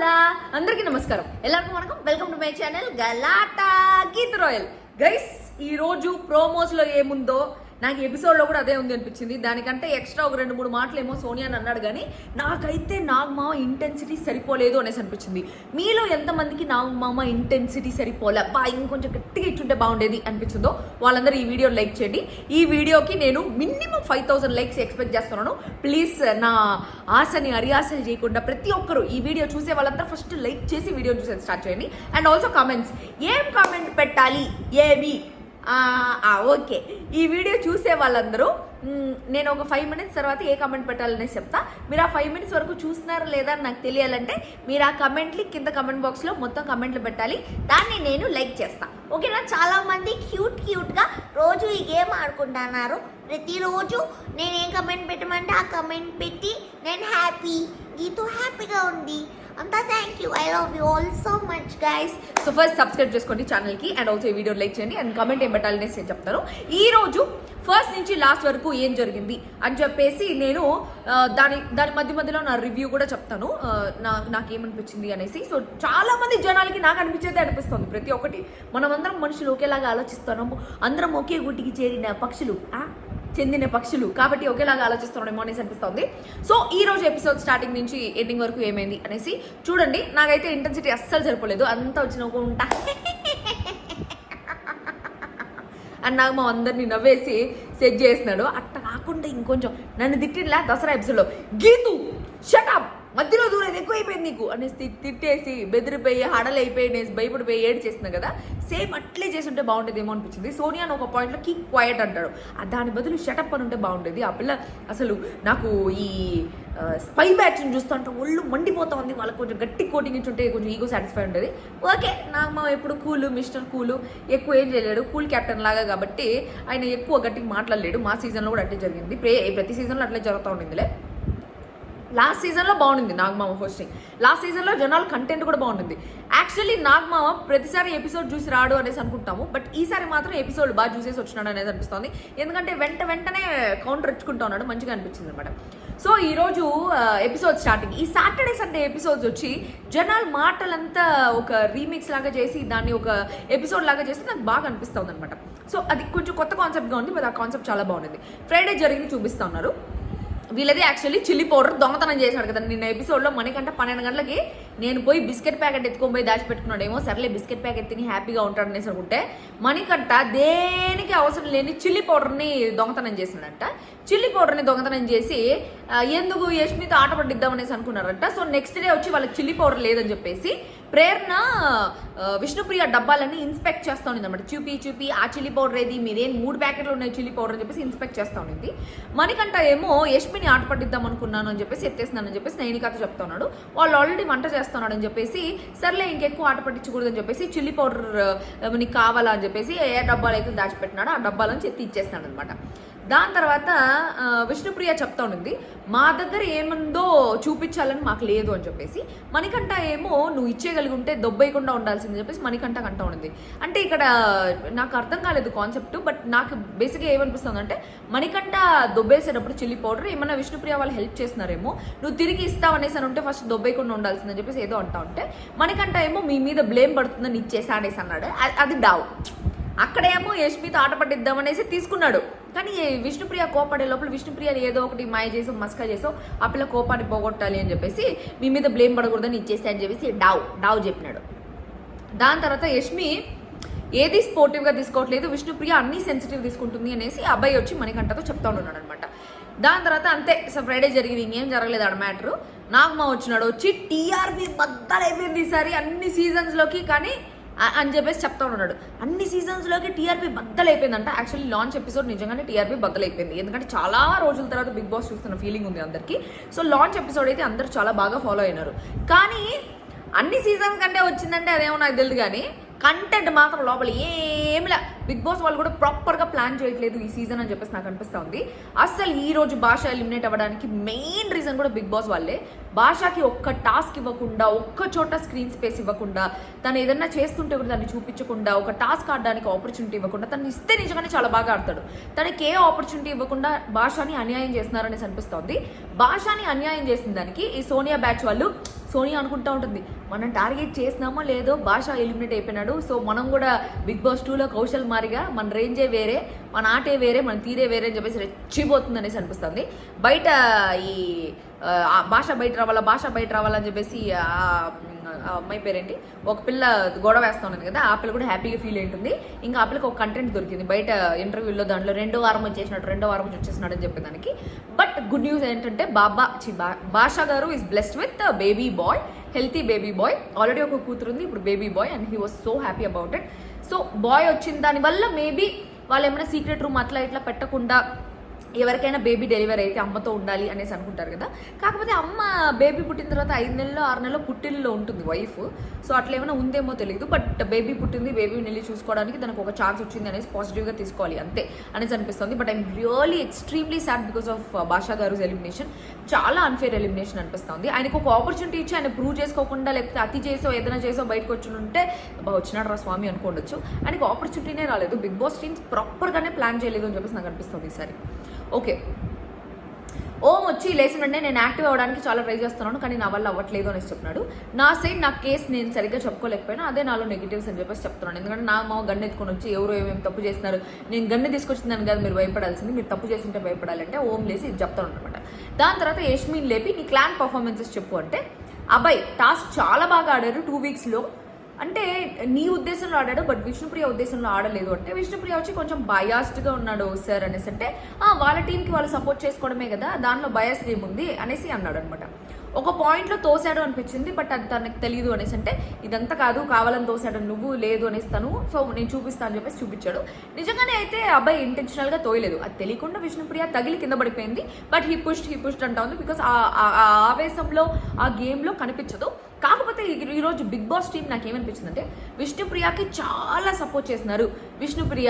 Hello అందరికీ నమస్కారం. ಎಲ್ಲರಿಗೂ వణకం. Welcome to my channel Galatta Geeth Royal. Guys, ఈ రోజు ప్రోమోస్ లో ఏముందో నాకు ఎపిసోడ్ లో కూడా అదే ఉంది అనిపించింది. దానికంటే ఎక్స్ట్రా ఒక 2-3 మాటలు ఏమో సోనియా అని అన్నాడు, కానీ నాకైతే నాగమామ ఇంటెన్సిటీ సరిపోలేదు అనేసి అనిపించింది. మీలో ఎంతమందికి నాగమామ ఇంటెన్సిటీ సరిపోలే, ఇంకొంచెం గట్టిగా ఇచ్చుంటే బాగుండేది అనిపించిందో వాళ్ళందరూ ఈ వీడియో లైక్ చేయండి. ఈ వీడియోకి నేను మినిమం 5000 లైక్స్ ఎక్స్పెక్ట్ చేస్తున్నాను. ప్లీజ్ నా ఆశని అరియాసలు చేయకుండా ప్రతి ఒక్కరు ఈ వీడియో చూసే వాళ్ళందరూ ఫస్ట్ లైక్ చేసి వీడియో చూసేది స్టార్ట్ చేయండి. అండ్ ఆల్సో కామెంట్స్, ఏం కామెంట్ పెట్టాలి ఏమి ఓకే. ఈ వీడియో చూసే వాళ్ళందరూ నేను ఒక 5 minutes తర్వాత ఏ కామెంట్ పెట్టాలనేసి చెప్తా. మీరు ఆ 5 minutes వరకు చూస్తున్నారా లేదా అని నాకు తెలియాలంటే మీరు ఆ కమెంట్ని కింద కమెంట్ బాక్స్లో మొత్తం కమెంట్లు పెట్టాలి. దాన్ని నేను లైక్ చేస్తాను, ఓకేనా? చాలా మంది క్యూట్గా రోజు ఈ గేమ్ ఆడుకుంటున్నారు. ప్రతిరోజు నేను ఏ కమెంట్ పెట్టమంటే ఆ కమెంట్ పెట్టి నేను హ్యాపీగా ఉంది అంతా. Thank you, I love you all so much guys. So first subscribe చేసుకోండి ఛానల్కి, అండ్ ఆల్సో ఈ వీడియో లైక్ చేయండి అండ్ కామెంట్ ఏం పెట్టాలనేసి నేను చెప్తాను. ఈ రోజు ఫస్ట్ నుంచి లాస్ట్ వరకు ఏం జరిగింది అని చెప్పేసి నేను దాని మధ్యలో నా రివ్యూ కూడా చెప్తాను, నాకేమనిపించింది అనేసి. సో చాలా మంది జనాలకి నాకు అనిపించేదే అనిపిస్తుంది. ప్రతి ఒక్కటి మనమందరం మనుషులు ఒకేలాగా ఆలోచిస్తున్నాము, అందరం ఒకే గుట్టికి చెందిన పక్షులు కాబట్టి ఒకేలాగా ఆలోచిస్తున్నాడేమో అనేసి అనిపిస్తుంది. సో ఈ రోజు ఎపిసోడ్ స్టార్టింగ్ నుంచి ఎండింగ్ వరకు ఏమైంది అనేసి చూడండి. నాకైతే ఇంటెన్సిటీ అస్సలు సరిపోలేదు. అంతా వచ్చిన ఉంటా అని నాకు మా అందరినీ నవ్వేసి సెట్ చేస్తున్నాడు. అట్ట కాకుండా ఇంకొంచెం నన్ను తిట్టిలా దసరా ఎపిసోడ్లో, గీతు షటప్ మధ్యలో దూరం ఎక్కువైపోయింది నీకు అనేసి తిట్టేసి బెదిరిపోయి హడలైపోయి నేను భయపడిపోయి ఏడు చేస్తున్నా కదా, సేమ్ అట్లే చేసి ఉంటే బాగుంటుందేమో అనిపించింది. సోనియా ఒక పాయింట్లో కీప్ క్వైట్ అంటాడు, దాని బదులు షటప్ అని ఉంటే బాగుండేది. ఆ పిల్ల అసలు నాకు ఈ స్పై బ్యాచ్ని చూస్తుంటే ఒళ్ళు మండిపోతా ఉంది. వాళ్ళకి కొంచెం గట్టి కోటింగ్ ఇచ్చుంటే కొంచెం ఈగో సాటిస్ఫై ఉంటుంది. ఓకే, నాకు ఎప్పుడు కూలు మిస్టర్ కూలు, ఎక్కువ ఏం చేయలేడు, కూల్ క్యాప్టెన్ లాగా కాబట్టి ఆయన ఎక్కువ గట్టిగా మాట్లాడలేడు. మా సీజన్లో కూడా అట్లే జరిగింది, ప్రతి సీజన్లో అట్లే జరుగుతూ ఉండిందిలే. లాస్ట్ సీజన్లో బాగుంది నాగమామ హోస్టింగ్, లాస్ట్ సీజన్లో జనాల కంటెంట్ కూడా బాగుంటుంది. యాక్చువల్లీ నాగమామ ప్రతిసారి ఎపిసోడ్ చూసి రాడు అనేసి అనుకుంటాము, బట్ ఈసారి మాత్రం ఎపిసోడ్ బాగా చూసేసి వచ్చినాడు అనేది అనిపిస్తుంది. ఎందుకంటే వెంటనే కౌంటర్ ఇచ్చుకుంటా ఉన్నాడు, మంచిగా అనిపించింది అనమాట. సో ఈరోజు ఎపిసోడ్ స్టార్టింగ్, ఈ సాటర్డే సండే ఎపిసోడ్స్ వచ్చి జనాల మాటలంతా ఒక రీమిక్స్ లాగా చేసి దాన్ని ఒక ఎపిసోడ్ లాగా చేస్తే నాకు బాగా అనిపిస్తుంది అనమాట. సో అది కొంచెం కొత్త కాన్సెప్ట్గా ఉంది, బట్ ఆ కాన్సెప్ట్ చాలా బాగుంది. ఫ్రైడే జరిగింది చూపిస్తూ ఉన్నారు. వీళ్ళది యాక్చువల్లీ చిల్లీ పౌడర్ దొంగతనం చేశాడు కదా నిన్న ఎపిసోడ్లో. మనకంటే 12 గంటలకి నేను పోయి బిస్కెట్ ప్యాకెట్ ఎత్తుకొని పోయి దాచిపెట్టుకున్నాడేమో, సర్లే బిస్కెట్ ప్యాకెట్ తిని హ్యాపీగా ఉంటాడు అనేసి అనుకుంటే మణికంట దేనికి అవసరం లేని చిల్లీ పౌడర్ని దొంగతనం చేసినాడంట. చిల్లీ పౌడర్ని దొంగతనం చేసి ఎందుకు యష్మితో ఆట పట్టిద్దాం అనేసి అనుకున్నారంట. సో నెక్స్ట్ డే వచ్చి వాళ్ళకి చిల్లీ పౌడర్ లేదని చెప్పేసి ప్రేరణ విష్ణుప్రియ డబ్బాలన్నీ ఇన్స్పెక్ట్ చేస్తూ ఉంది అనమాట. చూపి ఆ చిల్లీ పౌడర్ ఏది, మీరేం 3 ప్యాకెట్లు ఉన్నాయి చిల్లీ పౌడర్ అని చెప్పేసి ఇన్స్పెక్ట్ చేస్తూ ఉంది. మణికంట ఏమో యష్మిని ఆట పట్టిద్దాం అనుకున్నాను అని చెప్పేసి ఎత్తేస్తున్నానని చెప్పేసి నైనికాతో చెప్తా ఉన్నాడు. వాళ్ళు ఆల్రెడీ వంట చేస్తున్నాడు అని చెప్పేసి సర్లే ఇంకెక్కువ ఆట పట్టించకూడదని చెప్పేసి చిల్లీ పౌడర్ నీకు కావాలా అని చెప్పేసి ఏ డబ్బాలు అయితే దాచిపెట్టినాడో ఆ డబ్బాలను ఎత్తి ఇచ్చేస్తున్నాడు అనమాట. దాని తర్వాత విష్ణుప్రియ చెప్తా ఉంది, మా దగ్గర ఏముందో చూపించాలని మాకు లేదు అని చెప్పేసి. మణికంఠ ఏమో నువ్వు ఇచ్చేయగలిగి ఉంటే దొబ్బేయకుండా ఉండాల్సిందని చెప్పేసి మణికంఠ కంటా ఉంది. అంటే ఇక్కడ నాకు అర్థం కాలేదు కాన్సెప్ట్, బట్ నాకు బేసిక్గా ఏమనిపిస్తుంది అంటే మణికంఠ దొబ్బేసేటప్పుడు చిల్లీ పౌడర్ ఏమన్నా విష్ణుప్రియ వాళ్ళు హెల్ప్ చేస్తున్నారేమో, నువ్వు తిరిగి ఇస్తావనేసి అని ఉంటే ఫస్ట్ దొబ్బేయకుండా ఉండాల్సిందని చెప్పేసి ఏదో అంటా ఉంటే మణికంఠ ఏమో మీ మీద బ్లేమ్ పడుతుందని ఇచ్చేసా అనేసి అన్నాడు. అది డావ్. అక్కడేమో యష్మితో ఆట పట్టిద్దామనేసి తీసుకున్నాడు, కానీ విష్ణుప్రియ కోపడే లోపల విష్ణుప్రియ ఏదో ఒకటి మాయ చేసో మస్కా చేసో ఆ పిల్ల కోపాన్ని పోగొట్టాలి అని చెప్పేసి మీ మీద బ్లేమ్ పడకూడదని ఇచ్చేస్తే అని చెప్పేసి డావ్ చెప్పినాడు. దాని తర్వాత యష్మి ఏది స్పోర్టివ్గా తీసుకోవట్లేదు, విష్ణుప్రియ అన్ని సెన్సిటివ్ తీసుకుంటుంది అనేసి అబ్బాయి వచ్చి మణికంఠతో చెప్తా ఉన్నాడు అనమాట. దాని తర్వాత అంతే, ఫ్రైడే జరిగింది, ఇంకేం జరగలేదు ఆడ మ్యాటరు. నాగమా వచ్చినాడు, వచ్చి టీఆర్పీ బద్దలైపోయింది ఈసారి అన్ని సీజన్స్లోకి కానీ అని చెప్పేసి చెప్తా ఉన్నాడు. అన్ని సీజన్స్లోకి టీఆర్పీ బద్దలైపోయిందంట. యాక్చువల్లీ లాంచ్ ఎపిసోడ్ నిజంగానే టీఆర్పీ బద్దలైపోయింది, ఎందుకంటే చాలా రోజుల తర్వాత బిగ్ బాస్ చూస్తున్న ఫీలింగ్ ఉంది అందరికీ. సో లాంచ్ ఎపిసోడ్ అయితే అందరూ చాలా బాగా ఫాలో అయినారు. కానీ అన్ని సీజన్స్ కంటే వచ్చిందంటే అదేమో నాకు తెలియదు, కానీ కంటెంట్ మాత్రం లోపల ఏమిలా బిగ్ బాస్ వాళ్ళు కూడా ప్రాపర్గా ప్లాన్ చేయట్లేదు ఈ సీజన్ అని చెప్పేసి నాకు అనిపిస్తూ ఉంది. అసలు ఈ రోజు భాష ఎలిమినేట్ అవ్వడానికి మెయిన్ రీజన్ కూడా బిగ్ బాస్ వాళ్ళే. భాషకి ఒక్క టాస్క్ ఇవ్వకుండా, ఒక్క చోట స్క్రీన్ స్పేస్ ఇవ్వకుండా, తను ఏదన్నా చేస్తుంటే కూడా దాన్ని చూపించకుండా, ఒక టాస్క్ ఆడడానికి ఆపర్చునిటీ ఇవ్వకుండా, తను ఇస్తే నిజంగానే చాలా బాగా ఆడతాడు. తనకి ఏ ఆపర్చునిటీ ఇవ్వకుండా భాషని అన్యాయం చేస్తున్నారనేసి అనిపిస్తోంది. భాషని అన్యాయం చేసిన దానికి ఈ సోనియా బ్యాచ్ వాళ్ళు, సోనియా అనుకుంటా ఉంటుంది మనం టార్గెట్ చేసినామో లేదో భాష ఎలిమినేట్ అయిపోయినాడు, సో మనం కూడా బిగ్ బాస్ 2లో కౌశల్ మారిగా మన రేంజే వేరే, మన ఆటే వేరే, మన తీరే వేరే అని చెప్పేసి రెచ్చిపోతుంది అనేసి అనిపిస్తుంది. బయట ఈ భాష బయట రావాలని చెప్పేసి అమ్మాయి పేరేంటి, ఒక పిల్ల గొడవ వేస్తా ఉన్నది కదా, ఆ పిల్ల కూడా హ్యాపీగా ఫీల్ అయింటుంది. ఇంకా ఆ పిల్లకి ఒక కంటెంట్ దొరికింది బయట ఇంటర్వ్యూలో, దాంట్లో రెండో వారం వచ్చేసినాడు అని చెప్పేదానికి. బట్ గుడ్ న్యూస్ ఏంటంటే భాష గారు is blessed with baby boy, healthy baby boy. Already ఒక కూతురు ఉంది, ఇప్పుడు baby boy, and he was so happy about it. So boy వచ్చిన దానివల్ల మేబీ వాళ్ళు ఏమైనా సీక్రెట్ రూమ్ అట్లా ఇట్లా పెట్టకుండా, ఎవరికైనా బేబీ డెలివరీ అయితే అమ్మతో ఉండాలి అనేసి అనుకుంటారు కదా. కాకపోతే అమ్మ బేబీ పుట్టిన తర్వాత 5 నెలలు 6 నెలలు పుట్టిల్లో ఉంటుంది వైఫ్, సో అట్లా ఏమైనా ఉందేమో తెలియదు. బట్ బేబీ పుట్టింది, బేబీని వెళ్ళి చూసుకోవడానికి తనకు ఒక ఛాన్స్ వచ్చింది అనేసి పాజిటివ్గా తీసుకోవాలి అంతే అనేసి అనిపిస్తుంది. But I'm really extremely sad because of భాషా గారు ఎలిమినేషన్. చాలా అన్ఫేర్ ఎలిమినేషన్ అనిపిస్తుంది. ఆయనకు ఒక ఆపర్చునిటీ ఇచ్చి ఆయన ప్రూవ్ చేసుకోకుండా, లేకపోతే అతి చేసో ఏదైనా చేసో బయటకు వచ్చి ఉంటే వచ్చినాడు రా స్వామి అనుకోవచ్చు. ఆయనకు ఆపర్చునిటీనే రాలేదు. బిగ్ బాస్ టీమ్స్ ప్రాపర్గానే ప్లాన్ చేయలేదు అని చెప్పేసి నాకు అనిపిస్తుంది ఈసారి. ఓకే, ఓం వచ్చి లేచిన వెంటనే నేను యాక్టివ్ అవ్వడానికి చాలా ట్రై చేస్తున్నాను, కానీ నా వల్ల అవ్వట్లేదు అనేసి చెప్పినాడు. నా సైడ్ నా కేసు నేను సరిగ్గా చెప్పుకోలేకపోయినా అదే నాలో నెగిటివ్స్ అని చెప్పేసి చెప్తున్నాను. ఎందుకంటే నా మామ గన్ను ఎత్తుకొని వచ్చి ఎవరు ఏమేమి తప్పు చేస్తున్నారు, నేను గన్ను తీసుకొచ్చిందని కదా మీరు భయపడాల్సింది, మీరు తప్పు చేస్తుంటే భయపడాలంటే ఓం లేసి ఇది చెప్తాను అనమాట. దాని తర్వాత యష్మిన్ లేపి నీ క్లాన్ పర్ఫార్మెన్సెస్ చెప్పు అంటే, అబ్బాయి టాస్క్ చాలా బాగా ఆడారు 2 వీక్స్లో, అంటే నీ ఉద్దేశంలో ఆడాడు బట్ విష్ణుప్రియ ఉద్దేశంలో ఆడలేదు అంటే, విష్ణుప్రియ వచ్చి కొంచెం బయాస్డ్గా ఉన్నాడు సార్ అనేసి అంటే, వాళ్ళ టీంకి వాళ్ళు సపోర్ట్ చేసుకోవడమే కదా, దానిలో బయాస్ ఏముంది అనేసి అన్నాడు అనమాట. ఒక పాయింట్లో తోసాడు అనిపించింది, బట్ అది తనకు తెలియదు అనేసి అంటే, ఇదంతా కాదు కావాలని తోసాడు నువ్వు లేదు అనేసి తను, సో నేను చూపిస్తాను అని చెప్పేసి చూపించాడు. నిజంగానే అయితే అబ్బాయి ఇంటెన్షనల్గా తోయలేదు, అది తెలియకుండా విష్ణుప్రియ తగిలి కింద పడిపోయింది. బట్ హీ పుష్డ్ అంటా ఉంది, బికాస్ ఆ ఆవేశంలో ఆ గేమ్లో కనిపించదు. కాకపోతే ఈరోజు బిగ్ బాస్ టీం నాకేమనిపించిందంటే, విష్ణుప్రియకి చాలా సపోర్ట్ చేస్తున్నారు. విష్ణుప్రియ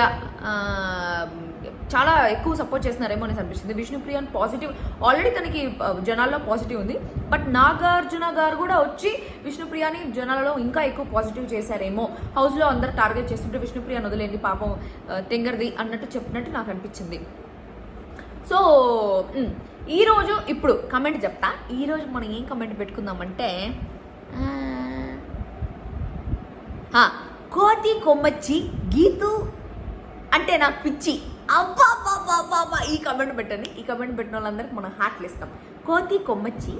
చాలా ఎక్కువ సపోర్ట్ చేస్తున్నారేమో అనేసి అనిపిస్తుంది. విష్ణుప్రియ పాజిటివ్, ఆల్రెడీ తనకి జనాల్లో పాజిటివ్ ఉంది, బట్ నాగార్జున గారు కూడా వచ్చి విష్ణుప్రియని జనాలలో ఇంకా ఎక్కువ పాజిటివ్ చేశారేమో. హౌస్లో అందరు టార్గెట్ చేస్తుంటే విష్ణుప్రియని వదిలేండి పాపం తెంగర్ది అన్నట్టు చెప్పినట్టు నాకు అనిపించింది. సో ఈరోజు ఇప్పుడు కమెంట్ చెప్తా. ఈరోజు మనం ఏం కమెంట్ పెట్టుకుందామంటే, కోతి కొమ్మచ్చి గీతు అంటే నాకు పిచ్చి, అబ్బా ఈ కమెంట్ పెట్టండి. ఈ కమెంట్ పెట్టిన వాళ్ళందరికీ మనం హార్ట్లు ఇస్తాం. కోతి కొమ్మచ్చి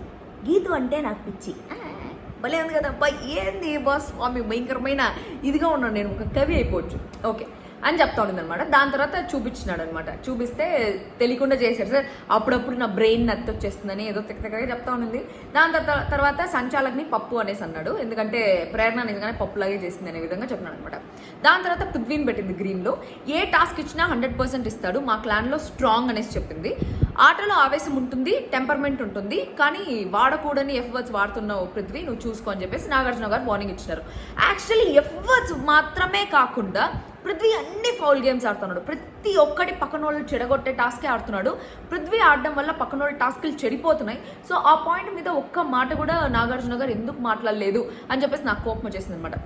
గీతు అంటే నాకు పిచ్చి, భలే ఉంది కదా అబ్బా. ఏంది బాస్ స్వామి భయంకరమైన ఇదిగా ఉన్నాను, నేను ఒక కవి అయిపోవచ్చు ఓకే అని చెప్తా ఉండింది అనమాట. దాని తర్వాత చూపించినాడు అనమాట. చూపిస్తే తెలియకుండా చేశాడు సార్, అప్పుడప్పుడు నా బ్రెయిన్ నత్తి వచ్చేస్తుందని ఏదో తెక్కగా చెప్తా ఉండింది. దాని తర్వాత సంచాలకుని పప్పు అనేసి అన్నాడు, ఎందుకంటే ప్రేరణ నిజంగానే పప్పులాగే చేసింది అనే విధంగా చెప్పినాడు అనమాట. దాని తర్వాత పృథ్వీని పెట్టింది గ్రీన్లో, ఏ టాస్క్ ఇచ్చినా 100% ఇస్తాడు, మా క్లాన్లో స్ట్రాంగ్ అనేసి చెప్పింది. ఆటలో ఆవేశం ఉంటుంది, టెంపర్మెంట్ ఉంటుంది, కానీ వాడకూడని ఎఫ్ వర్డ్స్ వాడుతున్నావు పృథ్వీ, నువ్వు చూసుకో అని చెప్పేసి నాగార్జున గారు వార్నింగ్ ఇచ్చినారు. యాక్చువల్లీ ఎఫ్ వర్డ్స్ మాత్రమే కాకుండా పృథ్వీ అన్ని ఫౌల్ గేమ్స్ ఆడుతున్నాడు, ప్రతి ఒక్కటి పక్కన వాళ్ళు చెడగొట్టే టాస్కే ఆడుతున్నాడు. పృథ్వీ ఆడడం వల్ల పక్కన వాళ్ళ టాస్కులు చెడిపోతున్నాయి. సో ఆ పాయింట్ మీద ఒక్క మాట కూడా నాగార్జున గారు ఎందుకు మాట్లాడలేదు అని చెప్పేసి నాకు కోపం వచ్చేసింది అనమాట.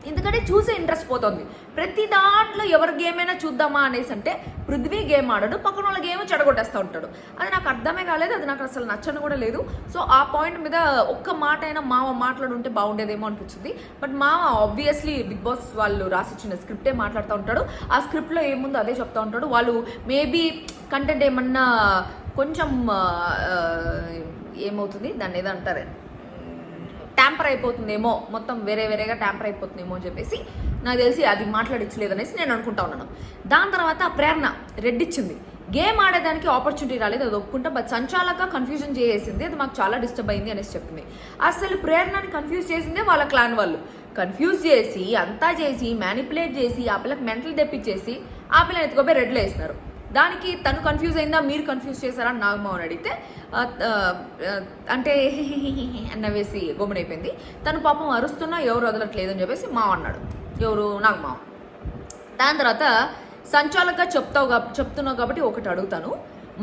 ఎందుకంటే చూసే ఇంట్రెస్ట్ పోతుంది. ప్రతి దాంట్లో ఎవరి గేమ్ అయినా చూద్దామా అనేసి అంటే, పృథ్వీ గేమ్ ఆడాడు, పక్కన వాళ్ళ గేమ్ చెడగొట్టేస్తూ ఉంటాడు. అది నాకు అర్థమే కాలేదు, అది నాకు అసలు నచ్చను కూడా లేదు. సో ఆ పాయింట్ మీద ఒక్క మాట అయినా మామ మాట్లాడుంటే బాగుండేదేమో అనిపించింది. బట్ మామ ఆబ్వియస్లీ బిగ్ బాస్ వాళ్ళు రాసిచ్చిన స్క్రిప్టే మాట్లాడుతూ ఉంటాడు, ఆ స్క్రిప్ట్లో ఏముందో అదే చెప్తూ ఉంటాడు. వాళ్ళు మేబీ కంటెంట్ ఏమన్నా కొంచెం ఏమవుతుంది దాన్ని ఏదో అంటారు, ట్యాంపర్ అయిపోతుందేమో, మొత్తం వేరేగా ట్యాంపర్ అయిపోతుందేమో అని చెప్పేసి నాకు తెలిసి అది మాట్లాడించలేదనేసి నేను అనుకుంటా ఉన్నాను. దాని తర్వాత ప్రేరణ రెడ్ ఇచ్చింది, గేమ్ ఆడేదానికి ఆపర్చునిటీ రాలేదు, అది ఒప్పుకుంటా, బట్ సంచాలక కన్ఫ్యూజన్ చేసేసింది, అది మాకు చాలా డిస్టర్బ్ అయింది అనేసి చెప్పింది. అసలు ప్రేరణని కన్ఫ్యూజ్ చేసిందే వాళ్ళ క్లాన్ వాళ్ళు, కన్ఫ్యూజ్ చేసి అంతా చేసి మ్యానిపులేట్ చేసి ఆ పిల్లకి మెంటల్ తెప్పించేసి ఆ పిల్లని ఎత్తుకోపోయి రెడ్లో వేసినారు. దానికి తను కన్ఫ్యూజ్ అయిందా మీరు కన్ఫ్యూజ్ చేశారని నాగమావని అడిగితే అంటే అన్న వేసి గమ్మునైపోయింది. తను పాపం అరుస్తున్నా ఎవరు వదలట్లేదు అని చెప్పేసి మావ అన్నాడు, ఎవరు నాగమావ. దాని తర్వాత సంచాలకుగా చెప్తున్నావు కాబట్టి ఒకటి అడుగుతాను,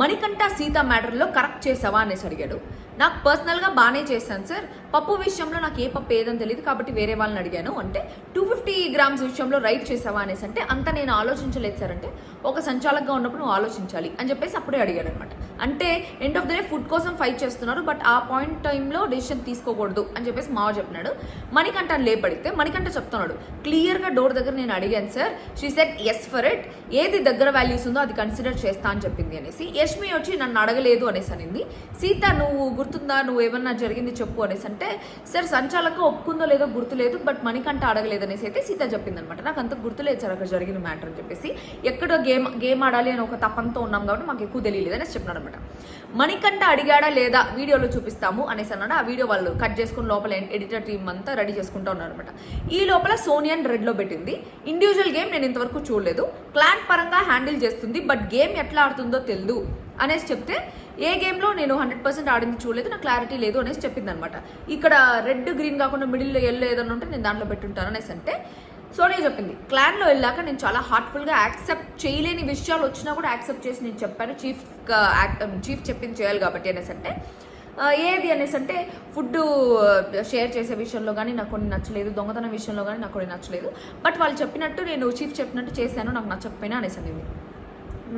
మణికంఠ సీత మ్యాటర్లో కరెక్ట్ చేసావా అనేసి అడిగాడు. నాకు పర్సనల్గా బాగానే చేశాను సార్, పప్పు విషయంలో నాకు ఏ పప్పు ఏదని తెలియదు కాబట్టి వేరే వాళ్ళని అడిగాను అంటే 250 grams విషయంలో రైట్ చేసావా అనేసి అంటే అంత నేను ఆలోచించలేదు సార్ అంటే ఒక సంచాలకుగా ఉన్నప్పుడు నువ్వు ఆలోచించాలి అని చెప్పేసి అప్పుడే అడిగాడు అనమాట. అంటే end of the day food కోసం ఫైట్ చేస్తున్నారు బట్ ఆ పాయింట్ టైంలో డెసిషన్ తీసుకోకూడదు అని చెప్పేసి మావ చెప్పినాడు. మణికంఠ లేపడితే మణికంఠ చెప్తున్నాడు క్లియర్గా డోర్ దగ్గర నేను అడిగాను sir, she said yes for it, ఏది దగ్గర వాల్యూస్ ఉందో అది కన్సిడర్ చేస్తా అని చెప్పింది అనేసి. యష్మి వచ్చి నన్ను అడగలేదు అనేసి అనింది. సీత నువ్వు గుర్తుందా, నువ్వు ఏమన్నా జరిగింది చెప్పు అనేసి అంటే సార్ సంచాలక ఒప్పుకుందో లేదో గుర్తులేదు బట్ మణికంఠ అడగలేదు అనేసి అయితే సీత చెప్పింది అనమాట. నాకు అంత గుర్తులేదు సార్ అక్కడ జరిగిన మ్యాటర్ అని చెప్పేసి, ఎక్కడో గేమ్ ఆడాలి అని ఒక తపంతో ఉన్నాం కాబట్టి మాకు ఎక్కువ తెలియలేదు అనేసి చెప్పినాడు అనమాట. మణికంఠ అడిగాడా లేదా వీడియోలో చూపిస్తాము అనేసి అన్నాడు. ఆ వీడియో వాళ్ళు కట్ చేసుకుని లోపల ఎడిటర్ టీమ్ అంతా రెడీ చేసుకుంటూ ఉన్నారు అనమాట. ఈ లోపల సోనియాని రెడ్లో పెట్టింది. ఇండివిజువల్ గేమ్ నేను ఇంతవరకు చూడలేదు, క్లాన్ పరంగా హ్యాండిల్ చేస్తుంది బట్ గేమ్ ఎట్లా ఆడుతుందో తెలియదు అనేసి చెప్తే ఏ గేమ్లో నేను 100% ఆడింది చూడలేదు, నాకు క్లారిటీ లేదు అనేసి చెప్పింది అనమాట. ఇక్కడ రెడ్ గ్రీన్ కాకుండా మిడిల్లో ఎల్లో ఏదన్నా ఉంటే నేను దాంట్లో పెట్టుంటాను అనేసి అంటే సోనియా చెప్పింది క్లాన్లో వెళ్ళాక నేను చాలా హార్ట్ఫుల్గా యాక్సెప్ట్ చేయలేని విషయాలు వచ్చినా కూడా యాక్సెప్ట్ చేసి నేను చెప్పాను, చీఫ్ చెప్పింది చేయాలి కాబట్టి అనేసి అంటే ఏది అనేసి అంటే ఫుడ్ షేర్ చేసే విషయంలో కానీ నాకు కొన్ని నచ్చలేదు, దొంగతనం విషయంలో కానీ నాకు కొన్ని నచ్చలేదు బట్ వాళ్ళు చెప్పినట్టు నేను చీఫ్ చెప్పినట్టు చేశాను, నాకు నచ్చకపోయినా అనేసి అనేది.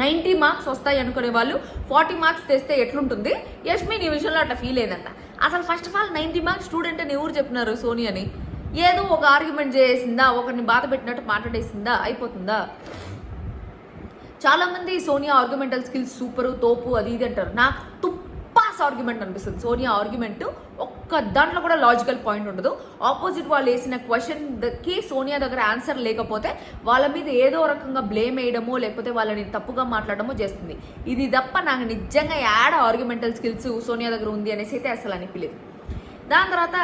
90 మార్క్స్ వస్తాయి అనుకునే వాళ్ళు 40 మార్క్స్ తెస్తే ఎట్లుంటుంది, యష్మి నీ విషయంలో అట్లా ఫీల్ అయిందంట. అసలు first of all 90 marks student అని ఎవరు చెప్పినారు సోనియాని? ఏదో ఒక ఆర్గ్యుమెంట్ చేసిందా, ఒకరిని బాధ పెట్టినట్టు మాట్లాడేసిందా, అయిపోతుందా? చాలామంది సోనియా ఆర్గ్యుమెంటల్ స్కిల్స్ సూపరు తోపు అది ఇది అంటారు. నాకు తుప్పాస్ ఆర్గ్యుమెంట్ అనిపిస్తుంది సోనియా ఆర్గ్యుమెంట్. ఒక్క దాంట్లో కూడా లాజికల్ పాయింట్ ఉండదు. ఆపోజిట్ వాళ్ళు వేసిన క్వశ్చన్కి సోనియా దగ్గర ఆన్సర్ లేకపోతే వాళ్ళ మీద ఏదో రకంగా బ్లేమ్ వేయడమో లేకపోతే వాళ్ళని తప్పుగా మాట్లాడడమో చేస్తుంది. ఇది తప్ప నాకు నిజంగా యాడ్ ఆర్గ్యుమెంటల్ స్కిల్స్ సోనియా దగ్గర ఉంది అనేసి అయితే అసలు అనిపించలేదు. దాని తర్వాత